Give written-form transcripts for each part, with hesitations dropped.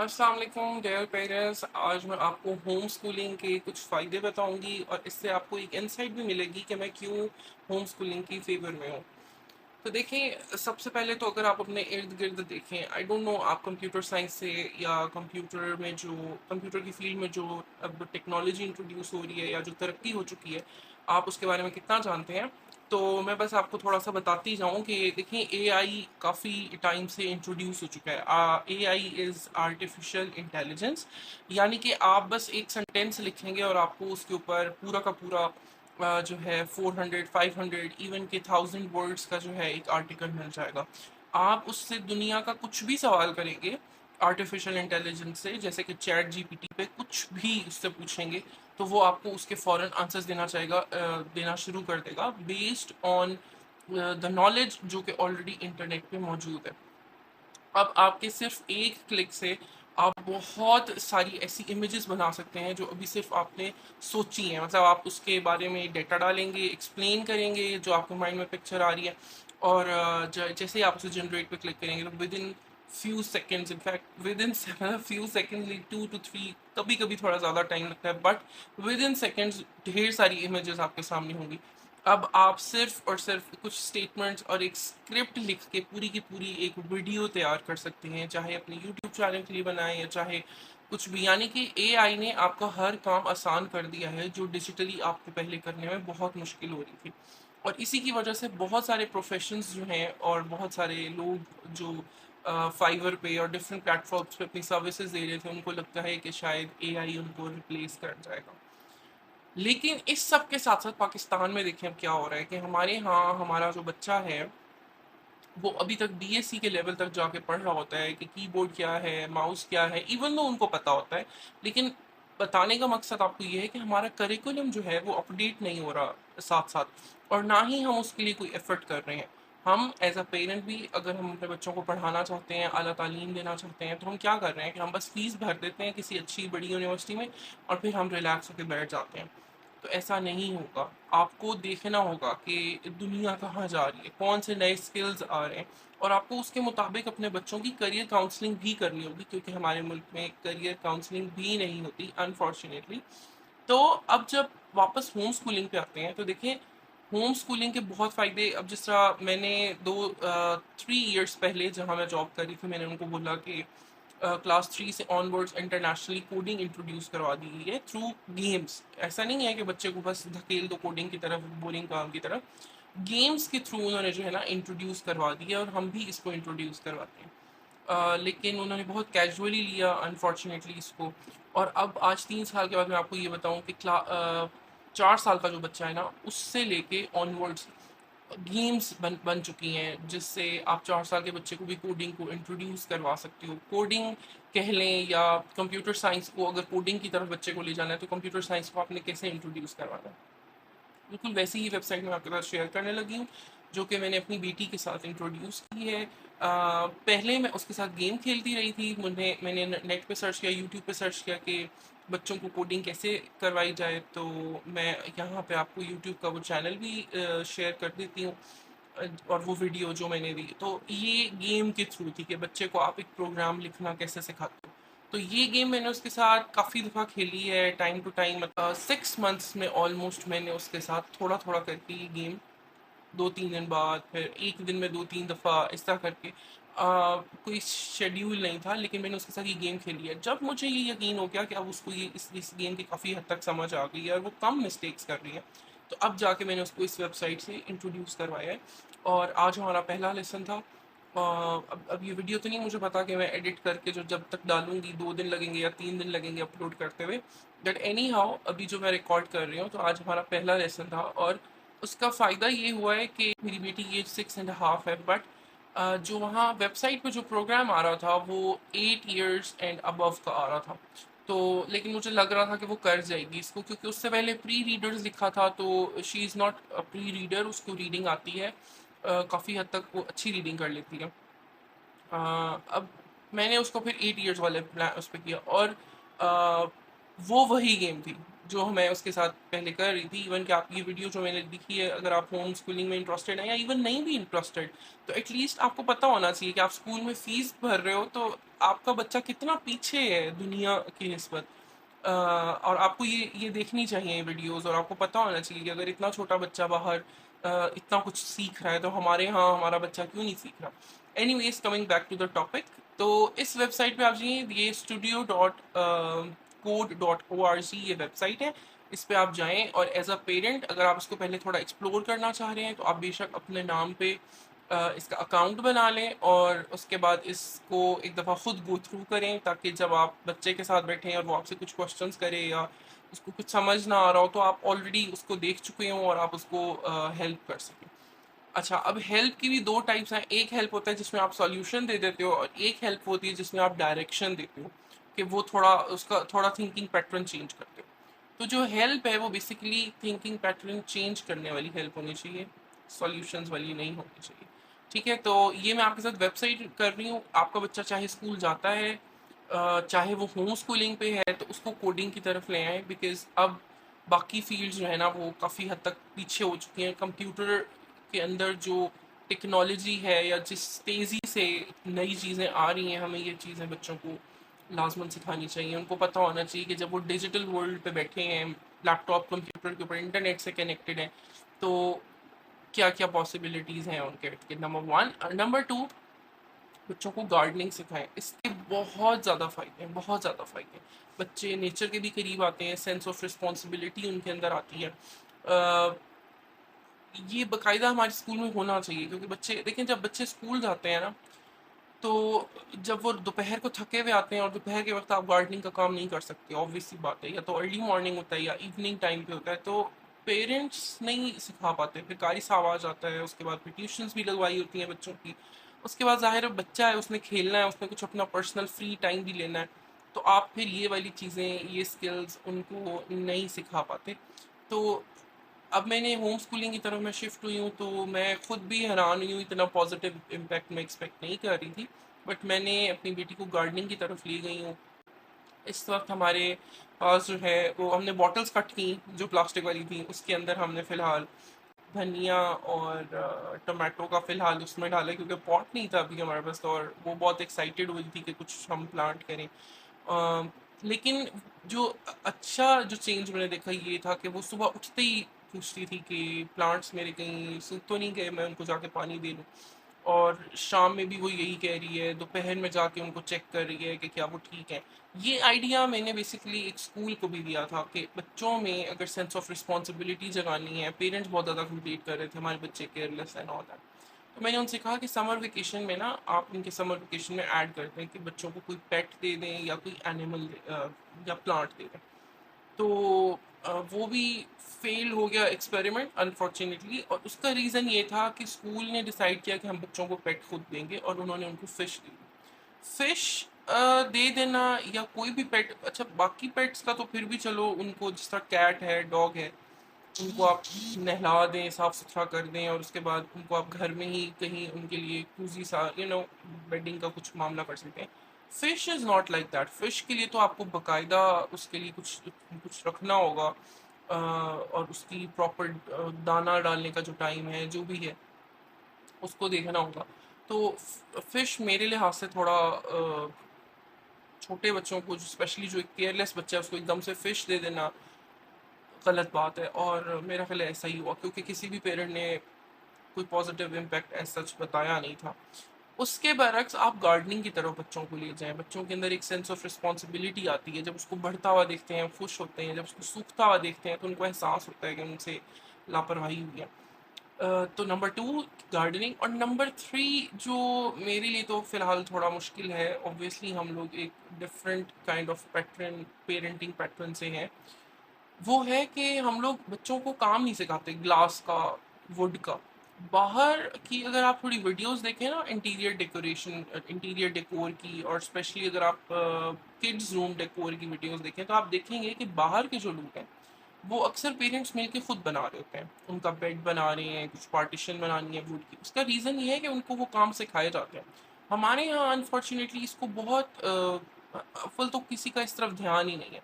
अस्सलाम वालेकुम dear parents. आज मैं आपको होम स्कूलिंग के कुछ फ़ायदे बताऊंगी और इससे आपको एक इंसाइट भी मिलेगी कि मैं क्यों होम स्कूलिंग की फेवर में हूँ। तो देखें, सबसे पहले तो अगर आप अपने इर्द गिर्द देखें, आई डोंट नो आप कंप्यूटर साइंस से या कंप्यूटर की फील्ड में जो अब टेक्नोलॉजी इंट्रोड्यूस हो रही है या जो तरक्की हो चुकी है, आप उसके बारे में कितना जानते हैं। तो मैं बस आपको थोड़ा सा बताती जाऊँ कि देखें, एआई काफ़ी टाइम से इंट्रोड्यूस हो चुका है। एआई इज़ आर्टिफिशियल इंटेलिजेंस, यानी कि आप बस एक सेंटेंस लिखेंगे और आपको उसके ऊपर पूरा का पूरा जो है 400 500 इवन के 1000 वर्ड्स का जो है एक आर्टिकल मिल जाएगा। आप उससे दुनिया का कुछ भी सवाल करेंगे आर्टिफिशियल इंटेलिजेंस से, जैसे कि चैट जीपीटी पे कुछ भी उससे पूछेंगे तो वो आपको उसके फौरन आंसर्स देना शुरू कर देगा बेस्ड ऑन द नॉलेज जो कि ऑलरेडी इंटरनेट पे मौजूद है। अब आपके सिर्फ एक क्लिक से आप बहुत सारी ऐसी इमेजेस बना सकते हैं जो अभी सिर्फ आपने सोची हैं। मतलब आप उसके बारे में डेटा डालेंगे, एक्सप्लेन करेंगे जो आपके माइंड में पिक्चर आ रही है, और जैसे ही आप उसे जनरेट पे क्लिक करेंगे तो with in few seconds, in fact with in few seconds, 2 to 3, कभी कभी थोड़ा ज़्यादा टाइम लगता है, बट विद इन सेकेंड्स ढेर सारी इमेजेस आपके सामने होंगी। अब आप सिर्फ और सिर्फ कुछ स्टेटमेंट्स और एक स्क्रिप्ट लिख के पूरी की पूरी एक वीडियो तैयार कर सकते हैं, चाहे अपने यूट्यूब चैनल के लिए बनाएं या चाहे कुछ भी। यानी कि एआई ने आपका हर काम आसान कर दिया है जो डिजिटली आपको पहले करने में बहुत मुश्किल हो रही थी। और इसी की वजह से बहुत सारे प्रोफेशंस जो हैं और बहुत सारे लोग जो फाइवर पे और डिफरेंट प्लेटफॉर्म्स पे अपनी सर्विसेज दे रहे थे, उनको लगता है कि शायद एआई उनको रिप्लेस कर जाएगा। लेकिन इस सब के साथ साथ पाकिस्तान में देखें अब क्या हो रहा है कि हमारे यहाँ हमारा जो बच्चा है वो अभी तक बीएससी के लेवल तक जाके पढ़ रहा होता है कि कीबोर्ड क्या है, माउस क्या है, इवन तो उनको पता होता है। लेकिन बताने का मकसद आपको ये है कि हमारा करिकुलम जो है वो अपडेट नहीं हो रहा साथ साथ, और ना ही हम उसके लिए कोई एफर्ट कर रहे हैं। हम एज अ पेरेंट भी अगर हम अपने बच्चों को पढ़ाना चाहते हैं, आला तालीम देना चाहते हैं, तो हम क्या कर रहे हैं कि हम बस फीस भर देते हैं किसी अच्छी बड़ी यूनिवर्सिटी में और फिर हम रिलैक्स होकर बैठ जाते हैं। तो ऐसा नहीं होगा। आपको देखना होगा कि दुनिया कहाँ जा रही है, कौन से नए स्किल्स आ रहे हैं, और आपको उसके मुताबिक अपने बच्चों की करियर काउंसलिंग भी करनी होगी, क्योंकि हमारे मुल्क में करियर काउंसलिंग भी नहीं होती अनफॉर्चुनेटली। तो अब जब वापस होम स्कूलिंग पे आते हैं तो देखिए, होम स्कूलिंग के बहुत फ़ायदे। अब जिस तरह मैंने 3 ईयर्स पहले जहाँ मैं जॉब कर रही थी, मैंने उनको बोला कि क्लास 3 से ऑनवर्ड्स इंटरनेशनली कोडिंग इंट्रोड्यूस करवा दी गई है थ्रू गेम्स। ऐसा नहीं है कि बच्चे को बस धकेल दो कोडिंग की तरफ, बोरिंग काम की तरफ। गेम्स के थ्रू उन्होंने जो है ना इंट्रोड्यूस करवा दिया, और हम भी इसको इंट्रोड्यूस करवाते हैं। लेकिन उन्होंने बहुत कैजुअली लिया अनफॉर्चुनेटली इसको। और अब आज 3 साल के बाद मैं आपको ये बताऊं कि 4 साल का जो बच्चा है ना, उससे लेके ऑनवर्ड्स गेम्स बन चुकी हैं जिससे आप 4 साल के बच्चे को भी कोडिंग को इंट्रोड्यूस करवा सकते हो। कोडिंग कह लें या कंप्यूटर साइंस को, अगर कोडिंग की तरफ बच्चे को ले जाना है तो कंप्यूटर साइंस को आपने कैसे इंट्रोड्यूस करवाना है, बिल्कुल वैसी ही वेबसाइट मैं आपके साथ शेयर करने लगी हूँ, जो कि मैंने अपनी बेटी के साथ इंट्रोड्यूस की है। पहले मैं उसके साथ गेम खेलती रही थी। मैंने नेट पे सर्च किया, यूट्यूब पे सर्च किया कि बच्चों को कोडिंग कैसे करवाई जाए, तो मैं यहाँ पे आपको यूट्यूब का वो चैनल भी शेयर कर देती हूँ। और वो वीडियो जो मैंने दी, तो ये गेम के थ्रू थी कि बच्चे को आप एक प्रोग्राम लिखना कैसे सिखाते हो। तो ये गेम मैंने उसके साथ काफ़ी दफ़ा खेली है, टाइम टू टाइम। 6 मंथ्स में ऑलमोस्ट मैंने उसके साथ थोड़ा थोड़ा करके ये गेम 2-3 दिन बाद, फिर एक दिन में 2-3 दफ़ा, इस तरह करके कोई शेड्यूल नहीं था, लेकिन मैंने उसके साथ ये गेम खेली है। जब मुझे ये यकीन हो गया कि अब उसको ये इस गेम की काफ़ी हद तक समझ आ गई है और वो कम मिस्टेक्स कर रही है, तो अब जाके मैंने उसको इस वेबसाइट से इंट्रोड्यूस करवाया है। और आज हमारा पहला लेसन था। अब ये वीडियो तो नहीं मुझे पता कि मैं एडिट करके जो जब तक डालूंगी 2 दिन लगेंगे या 3 दिन लगेंगे अपलोड करते हुए, बट एनी हाउ अभी जो मैं रिकॉर्ड कर रही हूँ, तो आज हमारा पहला लेसन था। और उसका फ़ायदा ये हुआ है कि मेरी बेटी की एज 6.5 है, बट जो वहाँ वेबसाइट पे जो प्रोग्राम आ रहा था वो 8 इयर्स एंड अबव का आ रहा था। तो लेकिन मुझे लग रहा था कि वो कर जाएगी इसको, क्योंकि उससे पहले प्री रीडर्स लिखा था, तो she is not a pre reader, उसको रीडिंग आती है। काफ़ी हद तक वो अच्छी रीडिंग कर लेती है। अब मैंने उसको फिर 8 इयर्स वाले प्लान उस पर किया, और वो वही गेम थी जो मैं उसके साथ पहले कर रही थी। इवन कि आप ये वीडियो जो मैंने दिखी है, अगर आप होम स्कूलिंग में इंटरेस्टेड हैं या इवन नहीं भी इंटरेस्टेड, तो एटलीस्ट आपको पता होना चाहिए कि आप स्कूल में फीस भर रहे हो तो आपका बच्चा कितना पीछे है दुनिया की निस्बत। और आपको ये देखनी चाहिए ये वीडियोस, और आपको पता होना चाहिए कि अगर इतना छोटा बच्चा बाहर इतना कुछ सीख रहा है तो हमारे यहाँ हमारा बच्चा क्यों नहीं सीख रहा। Anyways, coming back to the topic, तो इस वेबसाइट पे आप जाइए, ये studio.code.org ये वेबसाइट है। इस पे आप जाएं और एज अ पेरेंट अगर आप इसको पहले थोड़ा एक्सप्लोर करना चाह रहे हैं तो आप बेशक अपने नाम पे इसका अकाउंट बना लें, और उसके बाद इसको एक दफ़ा खुद गो थ्रू करें, ताकि जब आप बच्चे के साथ बैठें और वो आपसे कुछ क्वेश्चंस करे या उसको कुछ समझ ना आ रहा हो तो आप ऑलरेडी उसको देख चुके हों और आप उसको हेल्प कर सकें। अच्छा, अब हेल्प की भी दो टाइप्स हैं। एक हेल्प होता है जिसमें आप सॉल्यूशन दे देते हो, और एक हेल्प होती है जिसमें आप डायरेक्शन देते हो, कि वो थोड़ा उसका थोड़ा थिंकिंग पैटर्न चेंज करते हो। तो जो हेल्प है वो बेसिकली थिंकिंग पैटर्न चेंज करने वाली हेल्प होनी चाहिए, सॉल्यूशंस वाली नहीं होनी चाहिए। ठीक है, तो ये मैं आपके साथ वेबसाइट कर रही हूँ। आपका बच्चा चाहे स्कूल जाता है, चाहे वो होम स्कूलिंग पे है, तो उसको कोडिंग की तरफ ले आए, बिकॉज अब बाकी फील्ड्स जो है ना वो काफ़ी हद तक पीछे हो चुकी हैं। कंप्यूटर के अंदर जो टेक्नोलॉजी है या जिस तेज़ी से नई चीज़ें आ रही हैं, हमें ये चीज़ें बच्चों को लाजमन सिखानी चाहिए। उनको पता होना चाहिए कि जब वो डिजिटल वर्ल्ड पे बैठे हैं, लैपटॉप कंप्यूटर के ऊपर इंटरनेट से कनेक्टेड हैं, तो क्या क्या पॉसिबिलिटीज़ हैं उनके, नंबर वन। नंबर टू, बच्चों को गार्डनिंग सिखाएं। इसके बहुत ज़्यादा फ़ायदे हैं, बहुत ज़्यादा फ़ायदे हैं। बच्चे नेचर के भी करीब आते हैं, सेंस ऑफ रिस्पॉन्सिबिलिटी उनके अंदर आती है। ये बाकायदा हमारे स्कूल में होना चाहिए, क्योंकि बच्चे देखें, जब बच्चे स्कूल जाते हैं ना, तो जब वो दोपहर को थके हुए आते हैं, और दोपहर के वक्त आप गार्डनिंग का काम नहीं कर सकते, ऑब्वियस सी बात है, या तो अर्ली मॉर्निंग होता है या इवनिंग टाइम पे होता है, तो पेरेंट्स नहीं सिखा पाते। फिर कारी साहब आ जाता है, उसके बाद फिर ट्यूशन्स भी लगवाई होती हैं बच्चों की। उसके बाद ज़ाहिर है बच्चा है, उसने खेलना है, उसने कुछ अपना पर्सनल फ्री टाइम भी लेना है, तो आप फिर ये वाली चीज़ें, ये स्किल्स उनको नहीं सिखा पाते। तो अब मैंने होम स्कूलिंग की तरफ मैं शिफ्ट हुई हूँ, तो मैं खुद भी हैरान हुई हूँ, इतना पॉजिटिव इम्पैक्ट मैं एक्सपेक्ट नहीं कर रही थी। बट मैंने अपनी बेटी को गार्डनिंग की तरफ ले गई हूँ। इस वक्त हमारे पास जो है वो हमने बॉटल्स कट की जो प्लास्टिक वाली थी, उसके अंदर हमने फ़िलहाल धनिया और टमाटो का फ़िलहाल उसमें डाला, क्योंकि पॉट नहीं था अभी हमारे पास, तो और वो बहुत एक्साइटेड हुई थी कि कुछ हम प्लांट करें। लेकिन जो अच्छा जो चेंज मैंने देखा ये था कि वो सुबह उठते ही पूछती थी कि प्लांट्स मेरे कहीं सूख तो नहीं गए, मैं उनको जाके पानी दे दूँ। और शाम में भी वो यही कह रही है, दोपहर में जाके उनको चेक कर रही है कि क्या वो ठीक है। ये आइडिया मैंने बेसिकली एक स्कूल को भी दिया था कि बच्चों में अगर सेंस ऑफ रिस्पॉन्सिबिलिटी जगानी है, पेरेंट्स बहुत ज़्यादा कंप्लीट कर रहे थे, हमारे बच्चे केयरलेस एंड ऑल दैट। तो मैंने उनसे कहा कि समर वेकेशन में ना आप इनके समर वेकेशन में ऐड कर दें कि बच्चों को कोई पेट दे दें या कोई एनिमल या प्लांट दे दें। तो वो भी फेल हो गया एक्सपेरिमेंट अनफॉर्चुनेटली, और उसका रीज़न ये था कि स्कूल ने डिसाइड किया कि हम बच्चों को पेट खुद देंगे, और उन्होंने उनको फ़िश दी। फ़िश दे देना या कोई भी पेट, अच्छा बाकी पेट्स का तो फिर भी चलो, उनको जिस तरह कैट है, डॉग है, उनको आप नहला दें, साफ सुथरा कर दें, और उसके बाद उनको आप घर में ही कहीं उनके लिए कूजी सा बेडिंग का कुछ मामला कर सकते हैं। Fish is not like that. Fish के लिए तो आपको बाकायदा उसके लिए कुछ कुछ रखना होगा, और उसकी प्रॉपर दाना डालने का जो टाइम है, जो भी है, उसको देखना होगा। तो फ़िश मेरे लिहाज से थोड़ा छोटे बच्चों को, स्पेशली जो एक केयरलेस बच्चा है, उसको एकदम से फ़िश दे देना गलत बात है, और मेरा ख्याल है ऐसा ही हुआ, क्योंकि किसी भी पेरेंट ने कोई पॉजिटिव इम्पैक्ट एज सच बताया नहीं था। उसके बरक्स आप गार्डनिंग की तरफ बच्चों को ले जाएं। बच्चों के अंदर एक सेंस ऑफ रिस्पॉन्सिबिलिटी आती है, जब उसको बढ़ता हुआ देखते हैं खुश होते हैं, जब उसको सूखता हुआ देखते हैं तो उनको एहसास होता है कि उनसे लापरवाही हुई है। तो नंबर टू गार्डनिंग, और नंबर थ्री जो मेरे लिए तो फ़िलहाल थोड़ा मुश्किल है, ऑब्वियसली हम लोग एक different kind of pattern, parenting pattern से हैं, वो है कि हम लोग बच्चों को काम नहीं सिखाते ग्लास का, वुड का। बाहर की अगर आप थोड़ी वीडियोस देखें ना, इंटीरियर डेकोरेशन, इंटीरियर डेकोर की, और स्पेशली अगर आप किड्स रूम डेकोर की वीडियोस देखें, तो आप देखेंगे कि बाहर के जो लोग हैं वो अक्सर पेरेंट्स मिलके खुद बना रहे होते हैं। उनका बेड बना रहे हैं, कुछ पार्टीशन बनानी है वुड की। उसका रीज़न ये है कि उनको वो काम सिखाए जाते हैं। हमारे यहाँ अनफॉर्चुनेटली इसको बहुत अव्वल तो किसी का इस तरफ ध्यान ही नहीं है।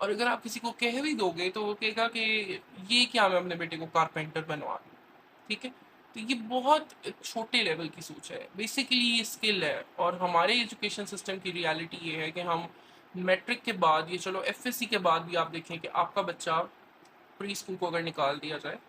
और अगर आप किसी को कह भी दोगे तो वो कहेगा कि ये क्या, मैं अपने बेटे को कारपेंटर बनवा दूँ, ठीक है। तो ये बहुत छोटे लेवल की सोच है, बेसिकली ये स्किल है। और हमारे एजुकेशन सिस्टम की रियलिटी ये है कि हम मैट्रिक के बाद, ये चलो एफएससी के बाद भी आप देखें कि आपका बच्चा प्री स्कूल को अगर निकाल दिया जाए,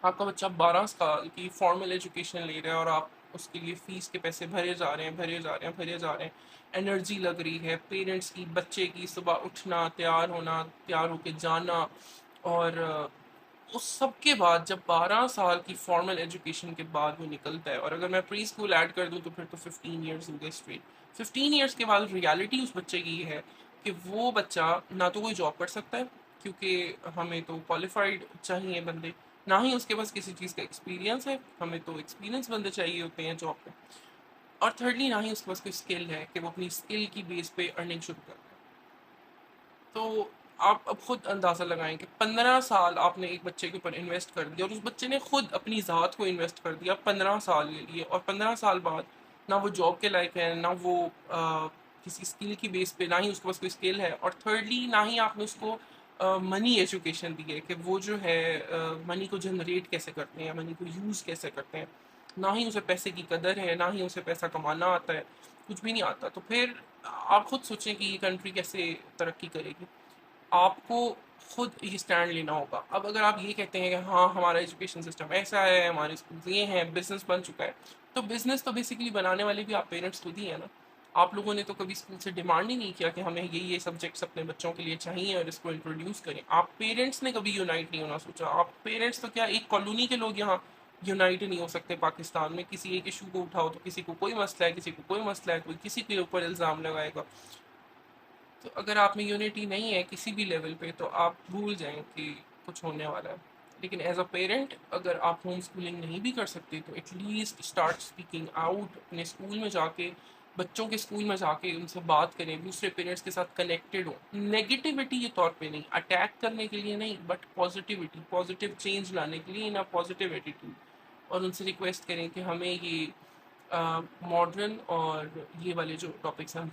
आपका बच्चा 12 साल की फॉर्मल एजुकेशन ले रहा है और आप उसके लिए फीस के पैसे भरे जा रहे हैं, भरे जा रहे हैं, भरे जा रहे हैं। एनर्जी लग रही है पेरेंट्स की, बच्चे की सुबह उठना, तैयार होना, तैयार होके जाना। और उस सब के बाद जब 12 साल की फॉर्मल एजुकेशन के बाद वो निकलता है, और अगर मैं प्री स्कूल ऐड कर दूँ तो फिर तो 15 ईयर्स हो गए स्ट्रेट। 15 ईयर्स के बाद रियलिटी उस बच्चे की ये है कि वो बच्चा ना तो कोई जॉब कर सकता है, क्योंकि हमें तो क्वालिफाइड चाहिए बंदे, ना ही उसके पास किसी चीज़ का एक्सपीरियंस है, हमें तो एक्सपीरियंस बंदे चाहिए होते हैं जॉब पे। और थर्डली, ना ही उसके पास कोई स्किल है कि वो अपनी स्किल की बेस पे अर्निंग शुरू कर दे। तो आप अब खुद अंदाज़ा लगाएं कि 15 साल आपने एक बच्चे के ऊपर इन्वेस्ट कर दिया, और उस बच्चे ने खुद अपनी ज़ात को इन्वेस्ट कर दिया 15 साल के लिए, और 15 साल बाद ना वो जॉब के लायक है, ना वो किसी स्किल की बेस पे, ना ही उसके पास कोई स्किल है, और थर्डली ना ही आपने उसको मनी एजुकेशन दी है कि वो जो है मनी को जनरेट कैसे करते हैं, मनी को यूज़ कैसे करते हैं। ना ही उसे पैसे की कदर है, ना ही उसे पैसा कमाना आता है, कुछ भी नहीं आता। तो फिर आप खुद सोचें कि ये कंट्री कैसे तरक्की करेगी। आपको खुद ये स्टैंड लेना होगा। अब अगर आप ये कहते हैं कि हाँ हमारा एजुकेशन सिस्टम ऐसा है, हमारे स्कूल ये हैं, बिजनेस बन चुका है, तो बिजनेस तो बेसिकली बनाने वाले भी आप पेरेंट्स खुद ही है ना। आप लोगों ने तो कभी स्कूल से डिमांड ही नहीं किया कि हमें ये सब्जेक्ट्स अपने बच्चों के लिए चाहिए और इसको इंट्रोड्यूस करें। आप पेरेंट्स ने कभी यूनाइट नहीं होना सोचा। आप पेरेंट्स तो क्या, एक कॉलोनी के लोग यहाँ यूनाइट नहीं हो सकते पाकिस्तान में। किसी एक इशू को उठाओ तो किसी को कोई मसला है, किसी को कोई मसला है, कोई किसी के ऊपर इल्ज़ाम लगाएगा। तो अगर आप में यूनिटी नहीं है किसी भी लेवल पे, तो आप भूल जाएं कि कुछ होने वाला है। लेकिन एज अ पेरेंट, अगर आप होम स्कूलिंग नहीं भी कर सकते तो एटलीस्ट स्टार्ट स्पीकिंग आउट। अपने स्कूल में जाके, बच्चों के स्कूल में जाके उनसे बात करें, दूसरे पेरेंट्स के साथ कनेक्टेड हो। नेगेटिविटी के तौर पे नहीं, अटैक करने के लिए नहीं, बट पॉजिटिविटी, पॉजिटिव चेंज लाने के लिए, इन अ पॉजिटिव एटीट्यूड। और उनसे रिक्वेस्ट करें कि हमें ये मॉडर्न और ये वाले जो टॉपिक्स हैं,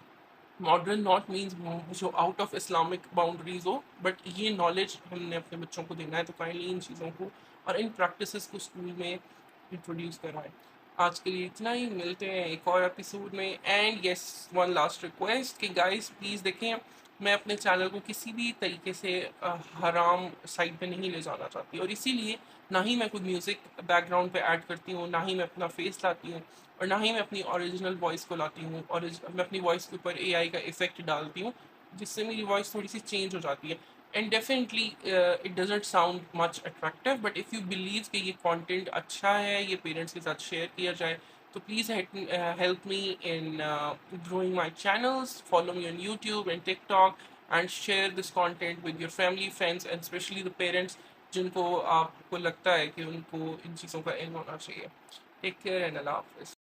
मॉडर्न नॉट मीन्स जो आउट ऑफ इस्लामिक बाउंड्रीज हो, बट ये नॉलेज हमने अपने बच्चों को देना है, तो काइंडली इन चीज़ों को और इन प्रैक्टिसेस को स्कूल में इंट्रोड्यूस करवाएं। आज के लिए इतना ही, मिलते हैं एक और एपिसोड में। And yes, one last request कि गाइस प्लीज़ देखें, मैं अपने चैनल को किसी भी तरीके से हराम साइड पे नहीं ले जाना चाहती, और इसीलिए ना ही मैं कोई म्यूज़िक बैकग्राउंड पे ऐड करती हूँ, ना ही मैं अपना फेस लाती हूँ, और ना ही मैं अपनी ओरिजिनल वॉइस को लाती हूँ, और मैं अपनी वॉइस के ऊपर एआई का इफेक्ट डालती हूँ, जिससे मेरी वॉइस थोड़ी सी चेंज हो जाती है। And definitely it doesn't sound much attractive, but if you believe कि ये कंटेंट अच्छा है, ये पेरेंट्स के साथ शेयर किया जाए, तो please help me in growing my channels. Follow me on YouTube and TikTok, and share this content with your family, friends, and especially the parents जिनको आपको लगता है कि उनको इन चीज़ों का इल्म होना चाहिए। टेक केयर एंड अल्लाह हाफिज़।